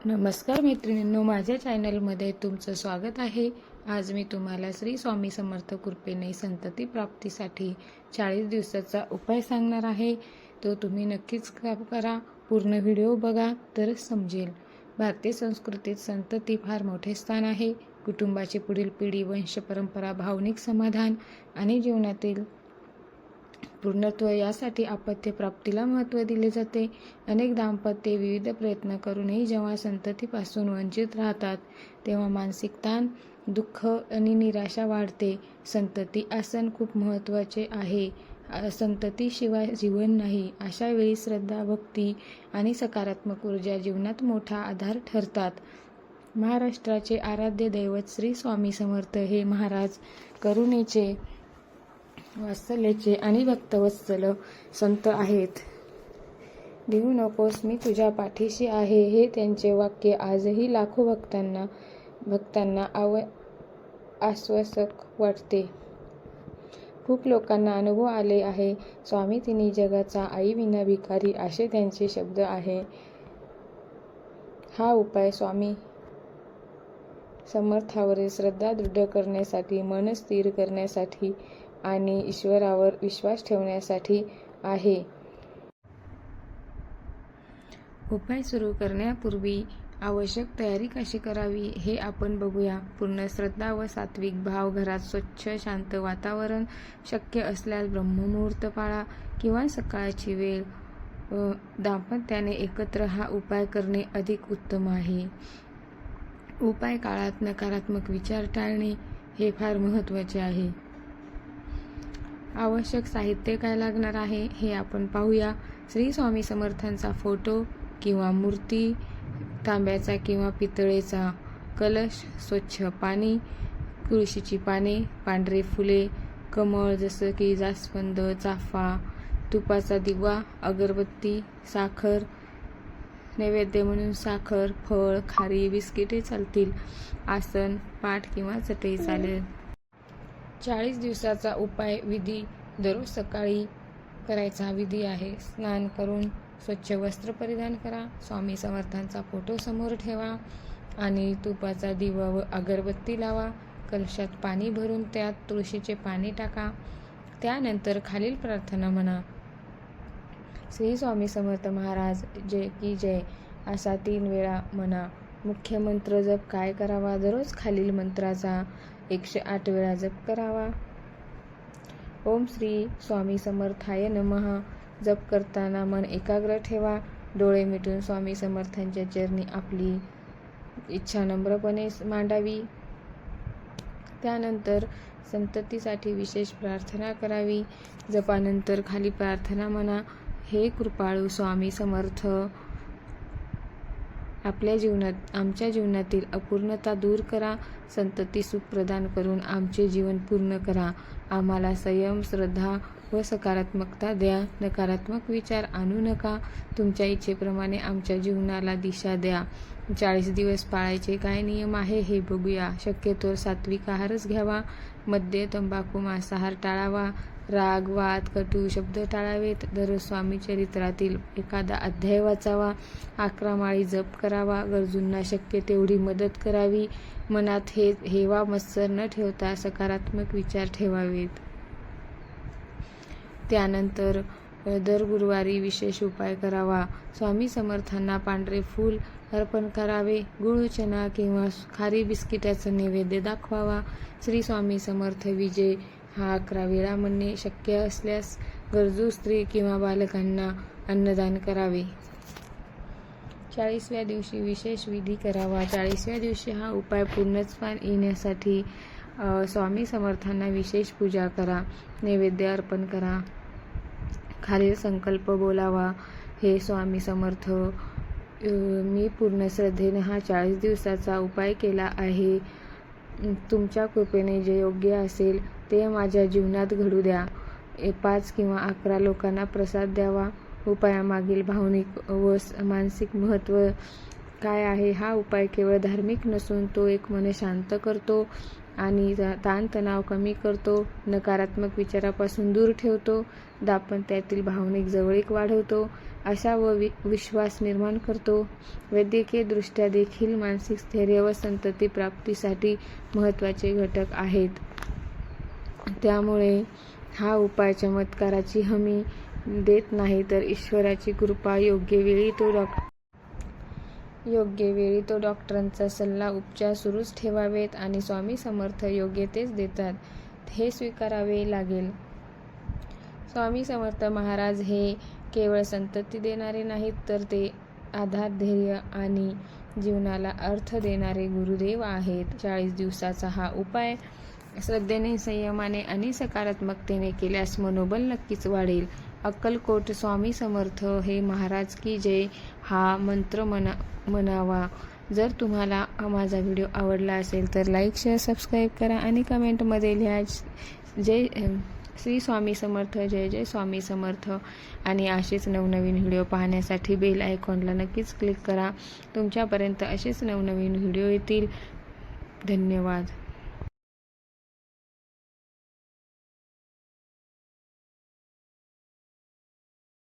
नमस्कार मैत्रिणींनो, माझ्या चॅनलमध्ये तुमचं स्वागत आहे. आज मी तुम्हाला श्री स्वामी समर्थ कृपेने संतती प्राप्तीसाठी 40 दिवसाचा उपाय सांगणार आहे. तो तुम्ही नक्कीच करा. पूर्ण व्हिडिओ बघा तरच समजेल. भारतीय संस्कृतीत संतती फार मोठे स्थान आहे. कुटुंबाची पुढील पिढी, वंशपरंपरा, भावनिक समाधान आणि जीवनातील पूर्णत्व यासाठी अपत्य प्राप्तीला महत्त्व दिले जाते. अनेक दाम्पत्ये विविध प्रयत्न करूनही जेव्हा संततीपासून वंचित राहतात तेव्हा मानसिक ताण, दुःख आणि निराशा वाढते. संतती आसन खूप महत्त्वाचे आहे. संततीशिवाय जीवन नाही. अशा वेळी श्रद्धा, भक्ती आणि सकारात्मक ऊर्जा जीवनात मोठा आधार ठरतात. महाराष्ट्राचे आराध्य दैवत श्री स्वामी समर्थ हे महाराज करुणेचे, वात्सल्याचे आणि भक्तवत्सल संत आहेत. भिवू नकोस, मी तुझ्या पाठीशी आहे, हे त्यांचे वाक्य आजही लाखो भक्तांना आश्वासक वाटते. खूप लोकांना अनुभव आले आहे. स्वामी तिन्ही जगाचा, आई विना भिकारी, असे त्यांचे शब्द आहे. हा उपाय स्वामी समर्थावरील श्रद्धा दृढ करण्यासाठी, मन स्थिर करण्यासाठी आणि ईश्वरावर विश्वास ठेवण्यासाठी आहे. उपाय सुरू करण्यापूर्वी आवश्यक तयारी कशी करावी हे आपण बघूया. पूर्ण श्रद्धा व सात्विक भाव. घरात स्वच्छ शांत वातावरण. शक्य असल्यास ब्रह्ममुहूर्त पाळा किंवा सकाळची वेळ. दाम्पत्याने एकत्र हा उपाय करणे अधिक उत्तम आहे. उपाय काळात नकारात्मक विचार टाळणे हे फार महत्त्वाचे आहे. आवश्यक साहित्य काय लागणार आहे हे आपण पाहूया. श्री स्वामी समर्थांचा फोटो किंवा मूर्ती, तांब्याचा किंवा पितळेचा कलश, स्वच्छ पाणी, तुळशीची पाने, पांढरे फुले, कमळ जसं की जास्वंद, चाफा, तुपाचा दिवा, अगरबत्ती, साखर, नैवेद्य म्हणून साखर, फळ, खारी, बिस्किटे चालतील. आसन, पाठ किंवा चटई चालेल. 40 दिवसाचा उपाय विधी. दररोज सकाळी करायचा विधी आहे. स्नान करून स्वच्छ वस्त्र परिधान करा. स्वामी समर्थांचा फोटो समोर ठेवा आणि तुपाचा दिवा व अगरबत्ती लावा. कलशात पाणी भरून त्यात तुळशीचे पाने टाका. त्यानंतर खालील प्रार्थना म्हणा. श्री स्वामी समर्थ महाराज जय की जय असा 3 वेळा म्हणा. मुख्य मंत्र जप काय करावा. दररोज खालील मंत्राचा 108 वेळा जप करावा. ओम श्री स्वामी समर्थाय नमः. जप करताना मन एकाग्र ठेवा. डोळे मिटून स्वामी समर्थांच्या चरणी आपली इच्छा नम्रपणे मांडावी. त्यानंतर संततीसाठी विशेष प्रार्थना करावी. जपानंतर खाली प्रार्थना म्हणा. हे कृपाळू स्वामी समर्थ, आमच्या जीवनातील अपूर्णता दूर करा. संतती सुख प्रदान करून आमचे जीवन पूर्ण करा. आम्हाला संयम, श्रद्धा व सकारात्मकता द्या. नकारात्मक विचार आणू नका. तुमच्या इच्छेप्रमाणे आमच्या जीवनाला दिशा द्या. 40 दिवस पाळायचे काय नियम आहे हे बघूया. शक्यतोवर सात्विक आहारच घ्यावा. मद्य, तंबाखू, मांसाहार टाळावा. राग, वाद, कटू शब्द टाळावेत. दररोज स्वामी चरित्रातील एखादा अध्याय वाचावा. 11 माळी जप करावा. गरजूंना शक्य तेवढी मदत करावी. मनात हेवा मत्सर न ठेवता सकारात्मक विचार ठेवावेत. त्यानंतर दर गुरुवारी विशेष उपाय करावा. स्वामी समर्थांना पांढरे फूल अर्पण करावे. गुळ, चना किंवा खारी बिस्किटाचा नैवेद्य दाखवावा. श्री स्वामी समर्थ विजय हा 11 वेळा म्हणणे. शक्य असल्यास गरजू स्त्री किंवा बालकांना अन्नदान करावे. 40व्या दिवशी विशेष विधी करावा. 40व्या दिवशी हा उपाय पूर्णत्वास येण्यासाठी स्वामी समर्थांना विशेष पूजा करा. नैवेद्य अर्पण करा. खालील संकल्प बोलावा. हे स्वामी समर्थ, मी पूर्ण श्रद्धेने हा 40 दिवसाचा उपाय केला आहे. तुमच्या कृपेने जे योग्य असेल ते माझ्या जीवनात घडू द्या. 5 किंवा 11 लोकांना प्रसाद द्यावा. उपायामागील भावनिक व मानसिक महत्त्व काय आहे. हा उपाय केवळ धार्मिक नसून तो एक मन शांत करतो आणि ताणतणाव कमी करतो. नकारात्मक विचारापासून दूर ठेवतो. दाम्पत्यातील भावनिक जवळीक वाढवतो. आशा व विश्वास निर्माण करतो. वैद्यकीय दृष्ट्या देखील मानसिक स्थैर्य व संतती प्राप्तीसाठी महत्त्वाचे घटक आहेत. त्यामुळे हा उपाय चमत्काराची हमी देत नाही, तर ईश्वराची कृपा. योग्य वेळी तो डॉक्टरांचा सल्ला, उपचार सुरूच ठेवावेत आणि स्वामी समर्थ योग्य तेच देतात हे स्वीकारावे लागेल. स्वामी समर्थ महाराज हे केवळ संतती देणारे नाहीत, तर ते आधार, धैर्य आणि जीवनाला अर्थ देणारे गुरुदेव आहेत. 40 दिवसाचा हा उपाय श्रद्धेने, संयमाने आणि सकारात्मकतेने केल्यास मनोबल नक्कीच वाढेल. अक्कलकोट स्वामी समर्थ हे महाराज की जय हा मंत्र म्हणावा. जर तुम्हाला माझा व्हिडिओ आवडला असेल तर लाईक, शेअर, सबस्क्राईब करा आणि कमेंटमध्ये लिहा जय श्री स्वामी समर्थ, जय जय स्वामी समर्थ. आणि असेच नवनवीन व्हिडिओ पाहण्यासाठी बेल आयकॉनला नक्कीच क्लिक करा. तुमच्यापर्यंत असेच नवनवीन व्हिडिओ येतील. धन्यवाद.